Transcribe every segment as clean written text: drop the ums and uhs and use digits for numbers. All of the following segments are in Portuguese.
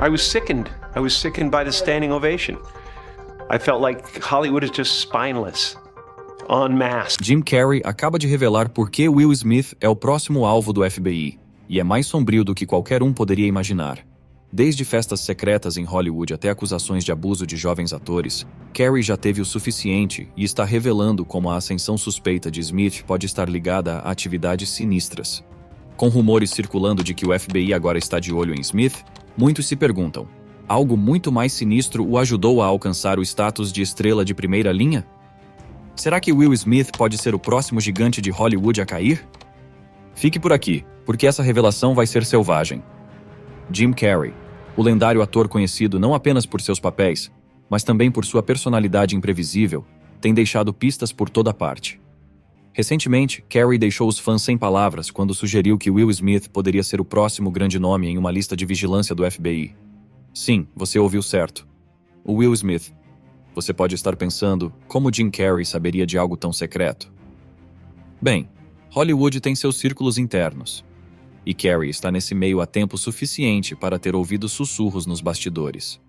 I was sickened. I was sickened by the standing ovation. I felt like Hollywood is just spineless. En masse. Jim Carrey acaba de revelar por que Will Smith é o próximo alvo do FBI, e é mais sombrio do que qualquer um poderia imaginar. Desde festas secretas em Hollywood até acusações de abuso de jovens atores, Carrey já teve o suficiente e está revelando como a ascensão suspeita de Smith pode estar ligada a atividades sinistras. Com rumores circulando de que o FBI agora está de olho em Smith, muitos se perguntam: algo muito mais sinistro o ajudou a alcançar o status de estrela de primeira linha? Será que Will Smith pode ser o próximo gigante de Hollywood a cair? Fique por aqui, porque essa revelação vai ser selvagem. Jim Carrey, o lendário ator conhecido não apenas por seus papéis, mas também por sua personalidade imprevisível, tem deixado pistas por toda parte. Recentemente, Carrey deixou os fãs sem palavras quando sugeriu que Will Smith poderia ser o próximo grande nome em uma lista de vigilância do FBI. Sim, você ouviu certo. O Will Smith. Você pode estar pensando, como Jim Carrey saberia de algo tão secreto? Bem, Hollywood tem seus círculos internos. E Carrey está nesse meio há tempo suficiente para ter ouvido sussurros nos bastidores.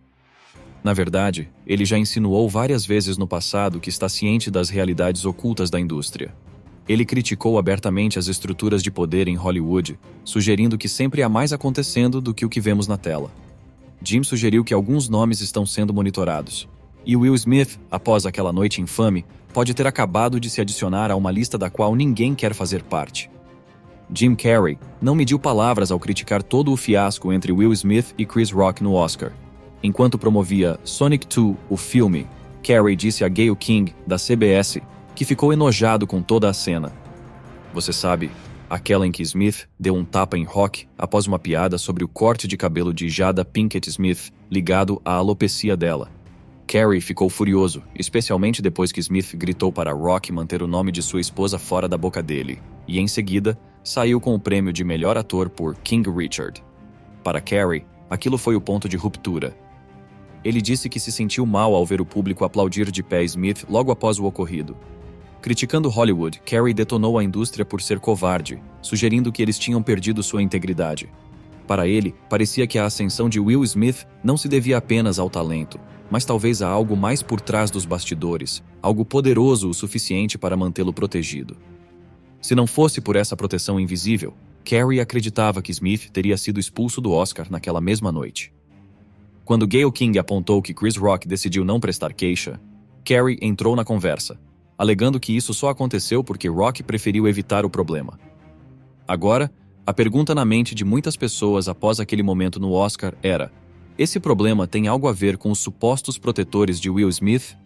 Na verdade, ele já insinuou várias vezes no passado que está ciente das realidades ocultas da indústria. Ele criticou abertamente as estruturas de poder em Hollywood, sugerindo que sempre há mais acontecendo do que o que vemos na tela. Jim sugeriu que alguns nomes estão sendo monitorados. E Will Smith, após aquela noite infame, pode ter acabado de se adicionar a uma lista da qual ninguém quer fazer parte. Jim Carrey não mediu palavras ao criticar todo o fiasco entre Will Smith e Chris Rock no Oscar. Enquanto promovia Sonic 2, o filme, Carrey disse a Gayle King, da CBS, que ficou enojado com toda a cena. Você sabe, aquela em que Smith deu um tapa em Rock após uma piada sobre o corte de cabelo de Jada Pinkett Smith ligado à alopecia dela. Carrey ficou furioso, especialmente depois que Smith gritou para Rock manter o nome de sua esposa fora da boca dele, e em seguida, saiu com o prêmio de melhor ator por King Richard. Para Carrey, aquilo foi o ponto de ruptura. Ele disse que se sentiu mal ao ver o público aplaudir de pé Smith logo após o ocorrido. Criticando Hollywood, Carrey detonou a indústria por ser covarde, sugerindo que eles tinham perdido sua integridade. Para ele, parecia que a ascensão de Will Smith não se devia apenas ao talento, mas talvez a algo mais por trás dos bastidores, algo poderoso o suficiente para mantê-lo protegido. Se não fosse por essa proteção invisível, Carrey acreditava que Smith teria sido expulso do Oscar naquela mesma noite. Quando Gayle King apontou que Chris Rock decidiu não prestar queixa, Carrey entrou na conversa, alegando que isso só aconteceu porque Rock preferiu evitar o problema. Agora, a pergunta na mente de muitas pessoas após aquele momento no Oscar era: esse problema tem algo a ver com os supostos protetores de Will Smith?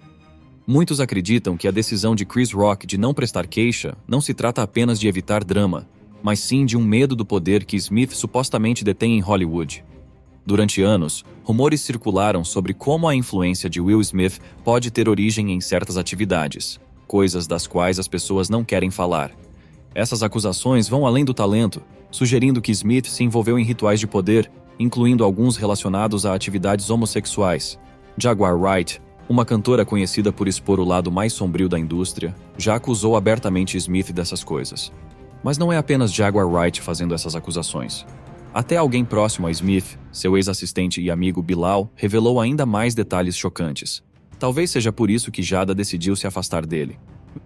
Muitos acreditam que a decisão de Chris Rock de não prestar queixa não se trata apenas de evitar drama, mas sim de um medo do poder que Smith supostamente detém em Hollywood. Durante anos, rumores circularam sobre como a influência de Will Smith pode ter origem em certas atividades, coisas das quais as pessoas não querem falar. Essas acusações vão além do talento, sugerindo que Smith se envolveu em rituais de poder, incluindo alguns relacionados a atividades homossexuais. Jaguar Wright, uma cantora conhecida por expor o lado mais sombrio da indústria, já acusou abertamente Smith dessas coisas. Mas não é apenas Jaguar Wright fazendo essas acusações. Até alguém próximo a Smith, seu ex-assistente e amigo Bilal, revelou ainda mais detalhes chocantes. Talvez seja por isso que Jada decidiu se afastar dele.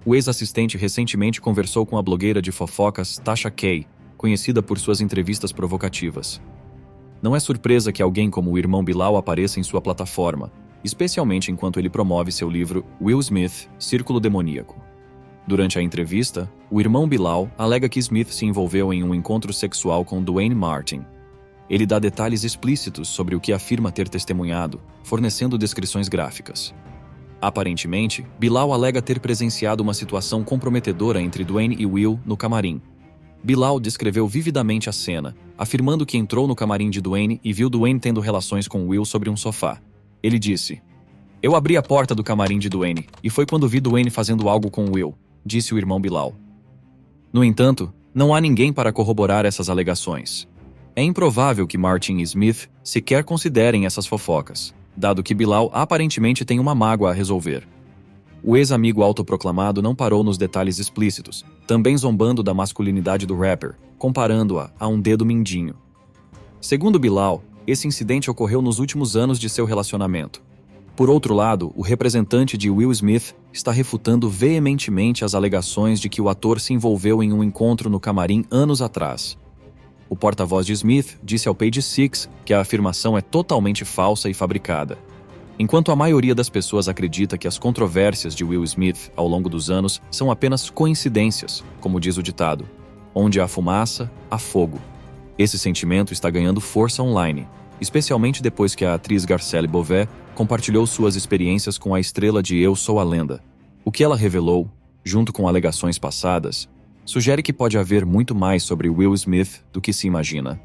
O ex-assistente recentemente conversou com a blogueira de fofocas Tasha Kay, conhecida por suas entrevistas provocativas. Não é surpresa que alguém como o irmão Bilal apareça em sua plataforma, especialmente enquanto ele promove seu livro Will Smith, Círculo Demoníaco. Durante a entrevista, o irmão Bilal alega que Smith se envolveu em um encontro sexual com Duane Martin. Ele dá detalhes explícitos sobre o que afirma ter testemunhado, fornecendo descrições gráficas. Aparentemente, Bilal alega ter presenciado uma situação comprometedora entre Duane e Will no camarim. Bilal descreveu vividamente a cena, afirmando que entrou no camarim de Duane e viu Duane tendo relações com Will sobre um sofá. Ele disse: "Eu abri a porta do camarim de Duane, e foi quando vi Duane fazendo algo com Will", disse o irmão Bilal. No entanto, não há ninguém para corroborar essas alegações. É improvável que Martin e Smith sequer considerem essas fofocas, dado que Bilal aparentemente tem uma mágoa a resolver. O ex-amigo autoproclamado não parou nos detalhes explícitos, também zombando da masculinidade do rapper, comparando-a a um dedo mindinho. Segundo Bilal, esse incidente ocorreu nos últimos anos de seu relacionamento. Por outro lado, o representante de Will Smith está refutando veementemente as alegações de que o ator se envolveu em um encontro no camarim anos atrás. O porta-voz de Smith disse ao Page Six que a afirmação é totalmente falsa e fabricada. Enquanto a maioria das pessoas acredita que as controvérsias de Will Smith ao longo dos anos são apenas coincidências, como diz o ditado, onde há fumaça, há fogo. Esse sentimento está ganhando força online, especialmente depois que a atriz Garcelle Beauvais compartilhou suas experiências com a estrela de Eu Sou a Lenda. O que ela revelou, junto com alegações passadas, sugere que pode haver muito mais sobre Will Smith do que se imagina.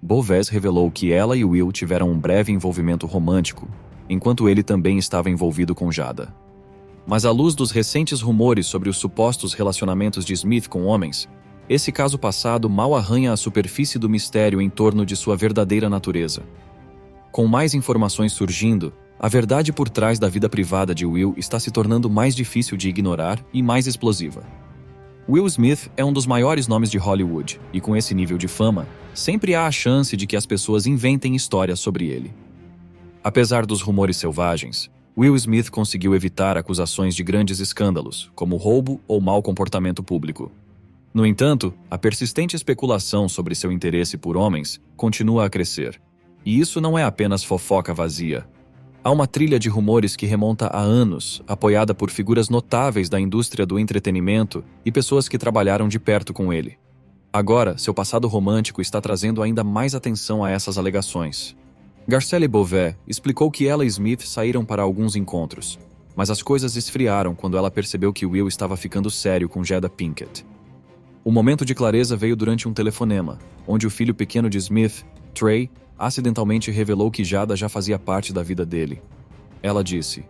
Beauvais revelou que ela e Will tiveram um breve envolvimento romântico, enquanto ele também estava envolvido com Jada. Mas à luz dos recentes rumores sobre os supostos relacionamentos de Smith com homens, esse caso passado mal arranha a superfície do mistério em torno de sua verdadeira natureza. Com mais informações surgindo, a verdade por trás da vida privada de Will está se tornando mais difícil de ignorar e mais explosiva. Will Smith é um dos maiores nomes de Hollywood, e com esse nível de fama, sempre há a chance de que as pessoas inventem histórias sobre ele. Apesar dos rumores selvagens, Will Smith conseguiu evitar acusações de grandes escândalos, como roubo ou mau comportamento público. No entanto, a persistente especulação sobre seu interesse por homens continua a crescer. E isso não é apenas fofoca vazia. Há uma trilha de rumores que remonta a anos, apoiada por figuras notáveis da indústria do entretenimento e pessoas que trabalharam de perto com ele. Agora, seu passado romântico está trazendo ainda mais atenção a essas alegações. Garcelle Beauvais explicou que ela e Smith saíram para alguns encontros, mas as coisas esfriaram quando ela percebeu que Will estava ficando sério com Jada Pinkett. O momento de clareza veio durante um telefonema, onde o filho pequeno de Smith, Trey, acidentalmente revelou que Jada já fazia parte da vida dele. Ela disse: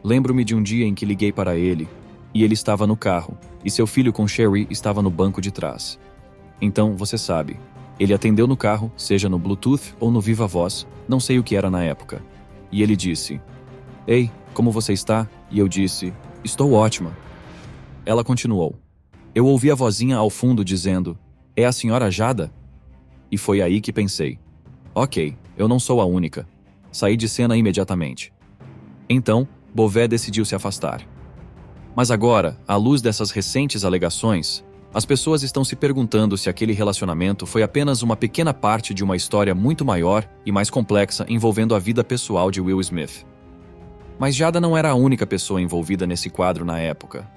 "Lembro-me de um dia em que liguei para ele, e ele estava no carro, e seu filho com Sherry estava no banco de trás. Então, você sabe, ele atendeu no carro, seja no Bluetooth ou no Viva Voz, não sei o que era na época. E ele disse: 'Ei, como você está?' E eu disse: 'Estou ótima.' Ela continuou: 'Eu ouvi a vozinha ao fundo dizendo: "É a senhora Jada?" E foi aí que pensei: ok, eu não sou a única. Saí de cena imediatamente. Então, Beauvais decidiu se afastar. Mas agora, à luz dessas recentes alegações, as pessoas estão se perguntando se aquele relacionamento foi apenas uma pequena parte de uma história muito maior e mais complexa envolvendo a vida pessoal de Will Smith. Mas Jada não era a única pessoa envolvida nesse quadro na época.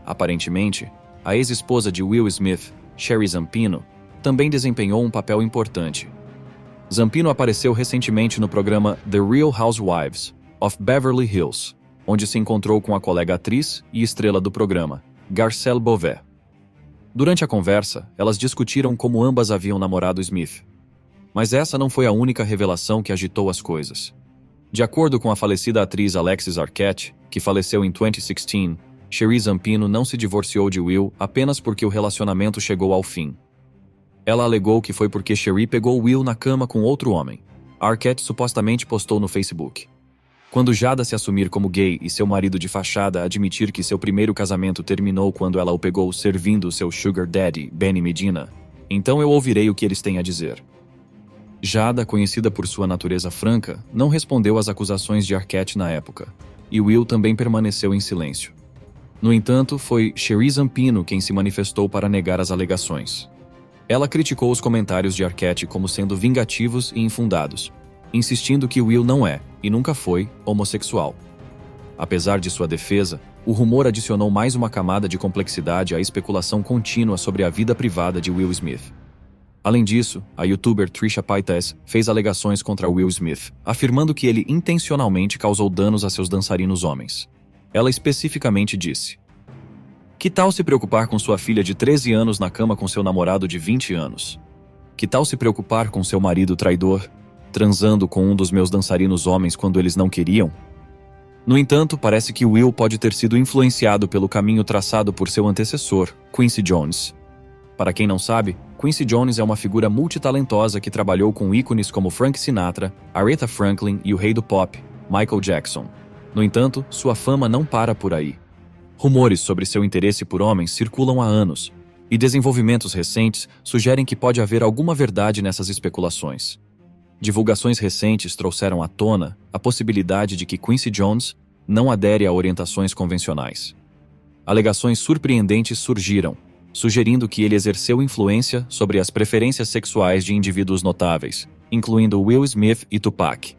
Aparentemente, a ex-esposa de Will Smith, Sherry Zampino, também desempenhou um papel importante. Zampino apareceu recentemente no programa The Real Housewives of Beverly Hills, onde se encontrou com a colega atriz e estrela do programa, Garcelle Beauvais. Durante a conversa, elas discutiram como ambas haviam namorado Smith. Mas essa não foi a única revelação que agitou as coisas. De acordo com a falecida atriz Alexis Arquette, que faleceu em 2016, Sherry Zampino não se divorciou de Will apenas porque o relacionamento chegou ao fim. Ela alegou que foi porque Sherry pegou Will na cama com outro homem. Arquette supostamente postou no Facebook: "Quando Jada se assumir como gay e seu marido de fachada admitir que seu primeiro casamento terminou quando ela o pegou servindo seu sugar daddy, Benny Medina, então eu ouvirei o que eles têm a dizer." Jada, conhecida por sua natureza franca, não respondeu às acusações de Arquette na época, e Will também permaneceu em silêncio. No entanto, foi Sherry Zampino quem se manifestou para negar as alegações. Ela criticou os comentários de Arquette como sendo vingativos e infundados, insistindo que Will não é, e nunca foi, homossexual. Apesar de sua defesa, o rumor adicionou mais uma camada de complexidade à especulação contínua sobre a vida privada de Will Smith. Além disso, a youtuber Trisha Paytas fez alegações contra Will Smith, afirmando que ele intencionalmente causou danos a seus dançarinos homens. Ela especificamente disse: "Que tal se preocupar com sua filha de 13 anos na cama com seu namorado de 20 anos? Que tal se preocupar com seu marido traidor, transando com um dos meus dançarinos homens quando eles não queriam?" No entanto, parece que Will pode ter sido influenciado pelo caminho traçado por seu antecessor, Quincy Jones. Para quem não sabe, Quincy Jones é uma figura multitalentosa que trabalhou com ícones como Frank Sinatra, Aretha Franklin e o rei do pop, Michael Jackson. No entanto, sua fama não para por aí. Rumores sobre seu interesse por homens circulam há anos, e desenvolvimentos recentes sugerem que pode haver alguma verdade nessas especulações. Divulgações recentes trouxeram à tona a possibilidade de que Quincy Jones não adere a orientações convencionais. Alegações surpreendentes surgiram, sugerindo que ele exerceu influência sobre as preferências sexuais de indivíduos notáveis, incluindo Will Smith e Tupac.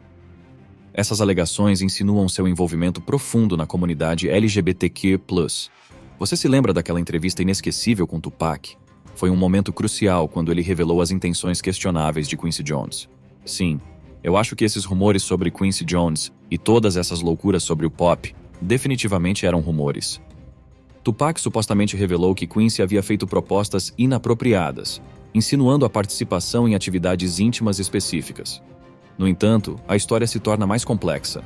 Essas alegações insinuam seu envolvimento profundo na comunidade LGBTQ+. Você se lembra daquela entrevista inesquecível com Tupac? Foi um momento crucial quando ele revelou as intenções questionáveis de Quincy Jones. Sim, eu acho que esses rumores sobre Quincy Jones e todas essas loucuras sobre o pop definitivamente eram rumores. Tupac supostamente revelou que Quincy havia feito propostas inapropriadas, insinuando a participação em atividades íntimas específicas. No entanto, a história se torna mais complexa.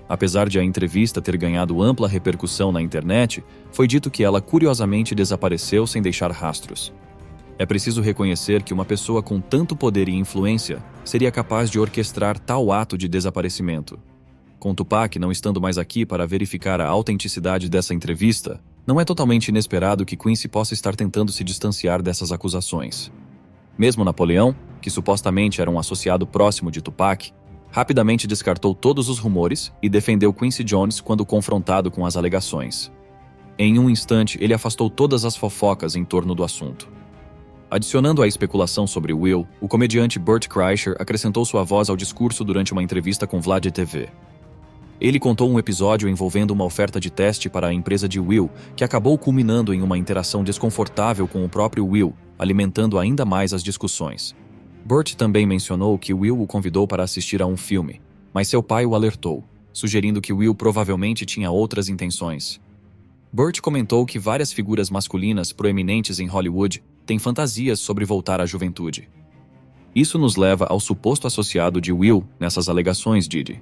Apesar de a entrevista ter ganhado ampla repercussão na internet, foi dito que ela curiosamente desapareceu sem deixar rastros. É preciso reconhecer que uma pessoa com tanto poder e influência seria capaz de orquestrar tal ato de desaparecimento. Com Tupac não estando mais aqui para verificar a autenticidade dessa entrevista, não é totalmente inesperado que Quincy possa estar tentando se distanciar dessas acusações. Mesmo Napoleão, que supostamente era um associado próximo de Tupac, rapidamente descartou todos os rumores e defendeu Quincy Jones quando confrontado com as alegações. Em um instante, ele afastou todas as fofocas em torno do assunto. Adicionando à especulação sobre Will, o comediante Bert Kreischer acrescentou sua voz ao discurso durante uma entrevista com Vlad TV. Ele contou um episódio envolvendo uma oferta de teste para a empresa de Will, que acabou culminando em uma interação desconfortável com o próprio Will, alimentando ainda mais as discussões. Bert também mencionou que Will o convidou para assistir a um filme, mas seu pai o alertou, sugerindo que Will provavelmente tinha outras intenções. Bert comentou que várias figuras masculinas proeminentes em Hollywood têm fantasias sobre voltar à juventude. Isso nos leva ao suposto associado de Will nessas alegações, Diddy.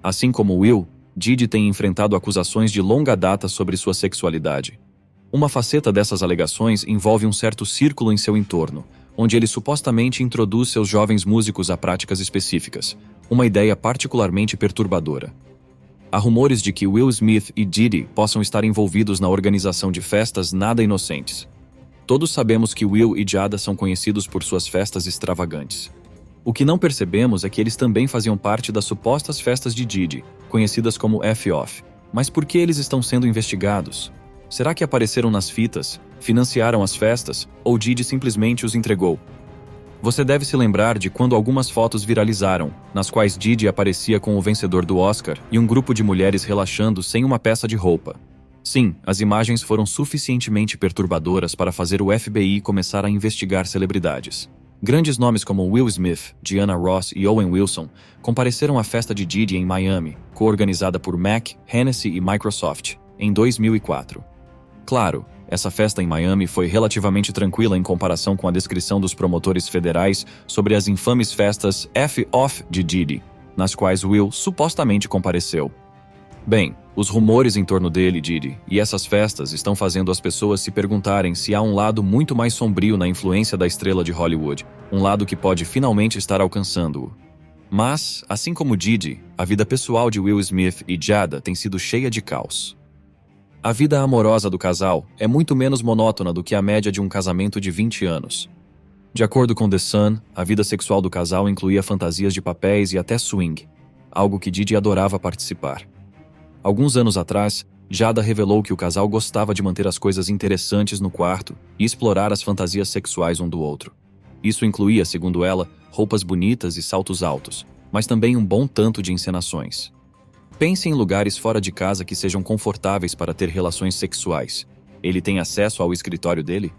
Assim como Will, Diddy tem enfrentado acusações de longa data sobre sua sexualidade. Uma faceta dessas alegações envolve um certo círculo em seu entorno, onde ele supostamente introduz seus jovens músicos a práticas específicas, uma ideia particularmente perturbadora. Há rumores de que Will Smith e Diddy possam estar envolvidos na organização de festas nada inocentes. Todos sabemos que Will e Jada são conhecidos por suas festas extravagantes. O que não percebemos é que eles também faziam parte das supostas festas de Diddy, conhecidas como F-Off. Mas por que eles estão sendo investigados? Será que apareceram nas fitas, financiaram as festas, ou Diddy simplesmente os entregou? Você deve se lembrar de quando algumas fotos viralizaram, nas quais Diddy aparecia com o vencedor do Oscar e um grupo de mulheres relaxando sem uma peça de roupa. Sim, as imagens foram suficientemente perturbadoras para fazer o FBI começar a investigar celebridades. Grandes nomes como Will Smith, Diana Ross e Owen Wilson compareceram à festa de Diddy em Miami, coorganizada por Mac, Hennessy e Microsoft, em 2004. Claro, essa festa em Miami foi relativamente tranquila em comparação com a descrição dos promotores federais sobre as infames festas F-Off de Diddy, nas quais Will supostamente compareceu. Bem, os rumores em torno dele, Diddy, e essas festas estão fazendo as pessoas se perguntarem se há um lado muito mais sombrio na influência da estrela de Hollywood, um lado que pode finalmente estar alcançando-o. Mas, assim como Diddy, a vida pessoal de Will Smith e Jada tem sido cheia de caos. A vida amorosa do casal é muito menos monótona do que a média de um casamento de 20 anos. De acordo com The Sun, a vida sexual do casal incluía fantasias de papéis e até swing, algo que Diddy adorava participar. Alguns anos atrás, Jada revelou que o casal gostava de manter as coisas interessantes no quarto e explorar as fantasias sexuais um do outro. Isso incluía, segundo ela, roupas bonitas e saltos altos, mas também um bom tanto de encenações. Pense em lugares fora de casa que sejam confortáveis para ter relações sexuais. Ele tem acesso ao escritório dele?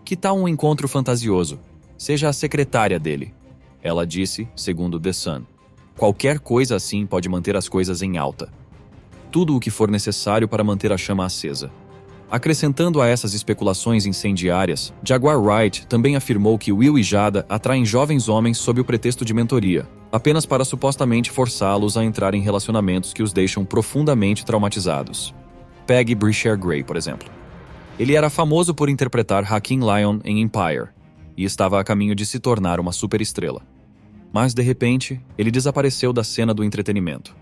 Que tal um encontro fantasioso? Seja a secretária dele. Ela disse, segundo The Sun. Qualquer coisa assim pode manter as coisas em alta. Tudo o que for necessário para manter a chama acesa. Acrescentando a essas especulações incendiárias, Jaguar Wright também afirmou que Will e Jada atraem jovens homens sob o pretexto de mentoria, apenas para supostamente forçá-los a entrar em relacionamentos que os deixam profundamente traumatizados. Pegue Brescher Gray, por exemplo. Ele era famoso por interpretar Hakeem Lyon em Empire, e estava a caminho de se tornar uma superestrela. Mas, de repente, ele desapareceu da cena do entretenimento.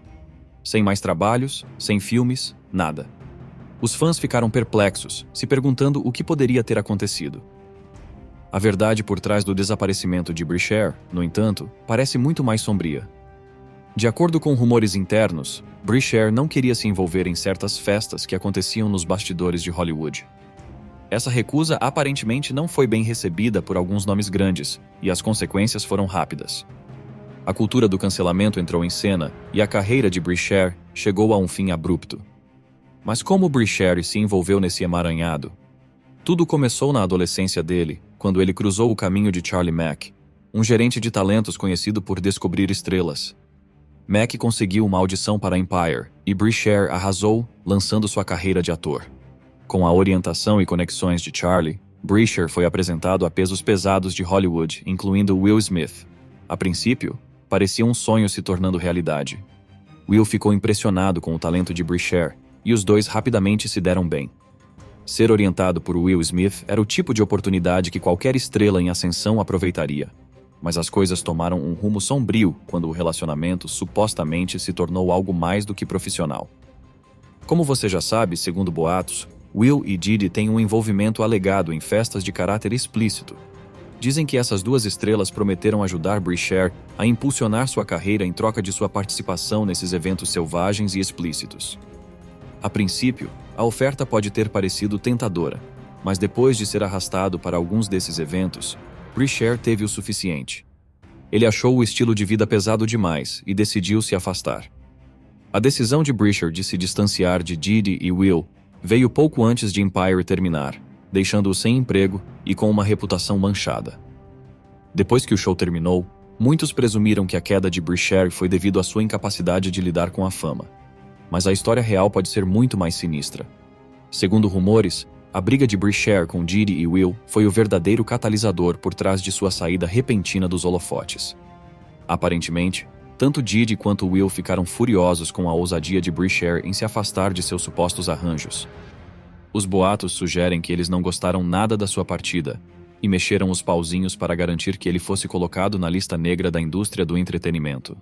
Sem mais trabalhos, sem filmes, nada. Os fãs ficaram perplexos, se perguntando o que poderia ter acontecido. A verdade por trás do desaparecimento de Brasher, no entanto, parece muito mais sombria. De acordo com rumores internos, Brasher não queria se envolver em certas festas que aconteciam nos bastidores de Hollywood. Essa recusa aparentemente não foi bem recebida por alguns nomes grandes, e as consequências foram rápidas. A cultura do cancelamento entrou em cena e a carreira de Brasher chegou a um fim abrupto. Mas como Brasher se envolveu nesse emaranhado? Tudo começou na adolescência dele, quando ele cruzou o caminho de Charlie Mack, um gerente de talentos conhecido por descobrir estrelas. Mack conseguiu uma audição para Empire e Brasher arrasou, lançando sua carreira de ator. Com a orientação e conexões de Charlie, Brasher foi apresentado a pesos pesados de Hollywood, incluindo Will Smith. A princípio, parecia um sonho se tornando realidade. Will ficou impressionado com o talento de Brasher e os dois rapidamente se deram bem. Ser orientado por Will Smith era o tipo de oportunidade que qualquer estrela em ascensão aproveitaria. Mas as coisas tomaram um rumo sombrio quando o relacionamento supostamente se tornou algo mais do que profissional. Como você já sabe, segundo boatos, Will e Didi têm um envolvimento alegado em festas de caráter explícito. Dizem que essas duas estrelas prometeram ajudar Brasher a impulsionar sua carreira em troca de sua participação nesses eventos selvagens e explícitos. A princípio, a oferta pode ter parecido tentadora, mas depois de ser arrastado para alguns desses eventos, Brasher teve o suficiente. Ele achou o estilo de vida pesado demais e decidiu se afastar. A decisão de Brasher de se distanciar de Didi e Will veio pouco antes de Empire terminar, deixando-o sem emprego e com uma reputação manchada. Depois que o show terminou, muitos presumiram que a queda de Brasher foi devido à sua incapacidade de lidar com a fama. Mas a história real pode ser muito mais sinistra. Segundo rumores, a briga de Brasher com Didi e Will foi o verdadeiro catalisador por trás de sua saída repentina dos holofotes. Aparentemente, tanto Didi quanto Will ficaram furiosos com a ousadia de Brasher em se afastar de seus supostos arranjos. Os boatos sugerem que eles não gostaram nada da sua partida e mexeram os pauzinhos para garantir que ele fosse colocado na lista negra da indústria do entretenimento.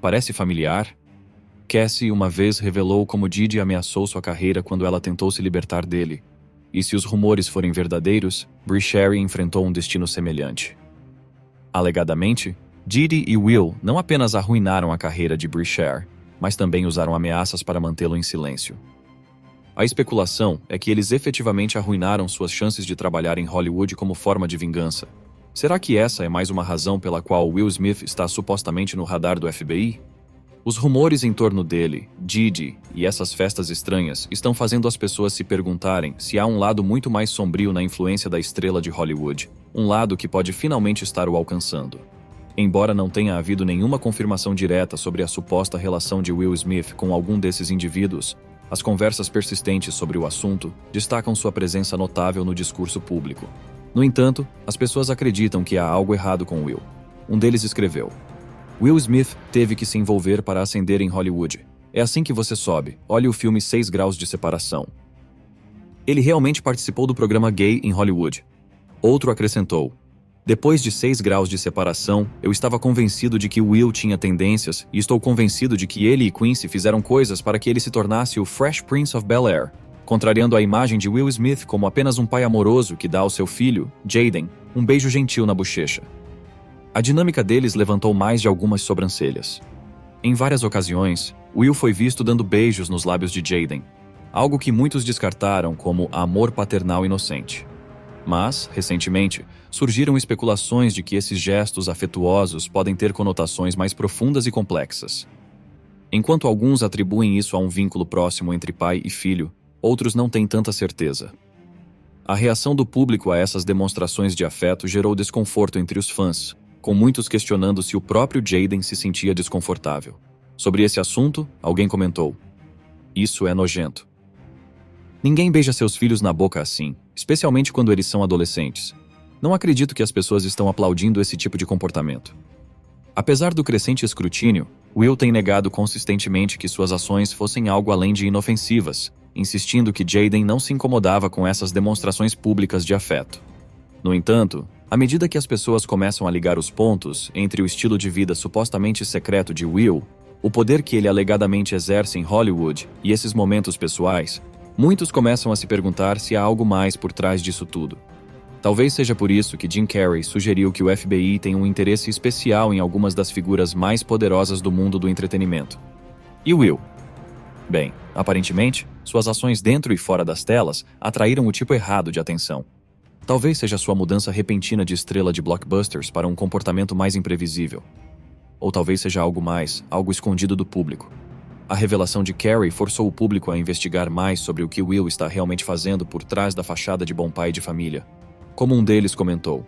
Parece familiar? Cassie uma vez revelou como Didi ameaçou sua carreira quando ela tentou se libertar dele. E se os rumores forem verdadeiros, Brasher enfrentou um destino semelhante. Alegadamente, Didi e Will não apenas arruinaram a carreira de Brasher, mas também usaram ameaças para mantê-lo em silêncio. A especulação é que eles efetivamente arruinaram suas chances de trabalhar em Hollywood como forma de vingança. Será que essa é mais uma razão pela qual Will Smith está supostamente no radar do FBI? Os rumores em torno dele, Didi e essas festas estranhas estão fazendo as pessoas se perguntarem se há um lado muito mais sombrio na influência da estrela de Hollywood, um lado que pode finalmente estar o alcançando. Embora não tenha havido nenhuma confirmação direta sobre a suposta relação de Will Smith com algum desses indivíduos, as conversas persistentes sobre o assunto destacam sua presença notável no discurso público. No entanto, as pessoas acreditam que há algo errado com Will. Um deles escreveu: Will Smith teve que se envolver para ascender em Hollywood. É assim que você sobe. Olhe o filme 6 Graus de Separação. Ele realmente participou do programa gay em Hollywood. Outro acrescentou: depois de 6 Graus de Separação, eu estava convencido de que Will tinha tendências e estou convencido de que ele e Quincy fizeram coisas para que ele se tornasse o Fresh Prince of Bel-Air, contrariando a imagem de Will Smith como apenas um pai amoroso que dá ao seu filho, Jaden, um beijo gentil na bochecha. A dinâmica deles levantou mais de algumas sobrancelhas. Em várias ocasiões, Will foi visto dando beijos nos lábios de Jaden, algo que muitos descartaram como amor paternal inocente. Mas, recentemente, surgiram especulações de que esses gestos afetuosos podem ter conotações mais profundas e complexas. Enquanto alguns atribuem isso a um vínculo próximo entre pai e filho, outros não têm tanta certeza. A reação do público a essas demonstrações de afeto gerou desconforto entre os fãs, com muitos questionando se o próprio Jaden se sentia desconfortável. Sobre esse assunto, alguém comentou: isso é nojento. Ninguém beija seus filhos na boca assim, especialmente quando eles são adolescentes. Não acredito que as pessoas estão aplaudindo esse tipo de comportamento. Apesar do crescente escrutínio, Will tem negado consistentemente que suas ações fossem algo além de inofensivas, insistindo que Jaden não se incomodava com essas demonstrações públicas de afeto. No entanto, à medida que as pessoas começam a ligar os pontos entre o estilo de vida supostamente secreto de Will, o poder que ele alegadamente exerce em Hollywood e esses momentos pessoais, muitos começam a se perguntar se há algo mais por trás disso tudo. Talvez seja por isso que Jim Carrey sugeriu que o FBI tenha um interesse especial em algumas das figuras mais poderosas do mundo do entretenimento. E Will? Bem, aparentemente, suas ações dentro e fora das telas atraíram o tipo errado de atenção. Talvez seja sua mudança repentina de estrela de blockbusters para um comportamento mais imprevisível. Ou talvez seja algo mais, algo escondido do público. A revelação de Carrey forçou o público a investigar mais sobre o que Will está realmente fazendo por trás da fachada de bom pai de família. Como um deles comentou: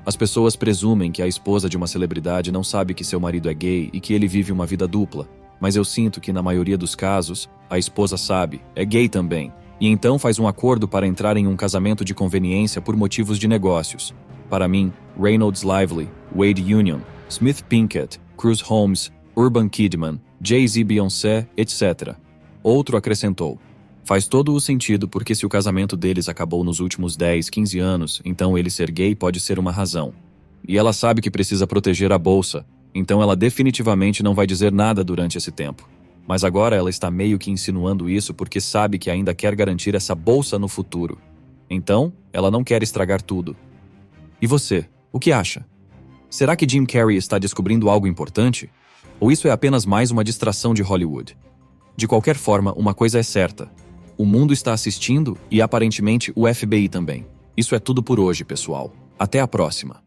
as pessoas presumem que a esposa de uma celebridade não sabe que seu marido é gay e que ele vive uma vida dupla, mas eu sinto que na maioria dos casos, a esposa sabe, é gay também, e então faz um acordo para entrar em um casamento de conveniência por motivos de negócios. Para mim, Reynolds Lively, Wade Union, Smith Pinkett, Cruz Holmes, Urban Kidman, Jay-Z, Beyoncé, etc. Outro acrescentou: faz todo o sentido porque se o casamento deles acabou nos últimos 10, 15 anos, então ele ser gay pode ser uma razão. E ela sabe que precisa proteger a bolsa, então ela definitivamente não vai dizer nada durante esse tempo. Mas agora ela está meio que insinuando isso porque sabe que ainda quer garantir essa bolsa no futuro. Então, ela não quer estragar tudo. E você, o que acha? Será que Jim Carrey está descobrindo algo importante? Ou isso é apenas mais uma distração de Hollywood? De qualquer forma, uma coisa é certa: o mundo está assistindo e aparentemente o FBI também. Isso é tudo por hoje, pessoal. Até a próxima.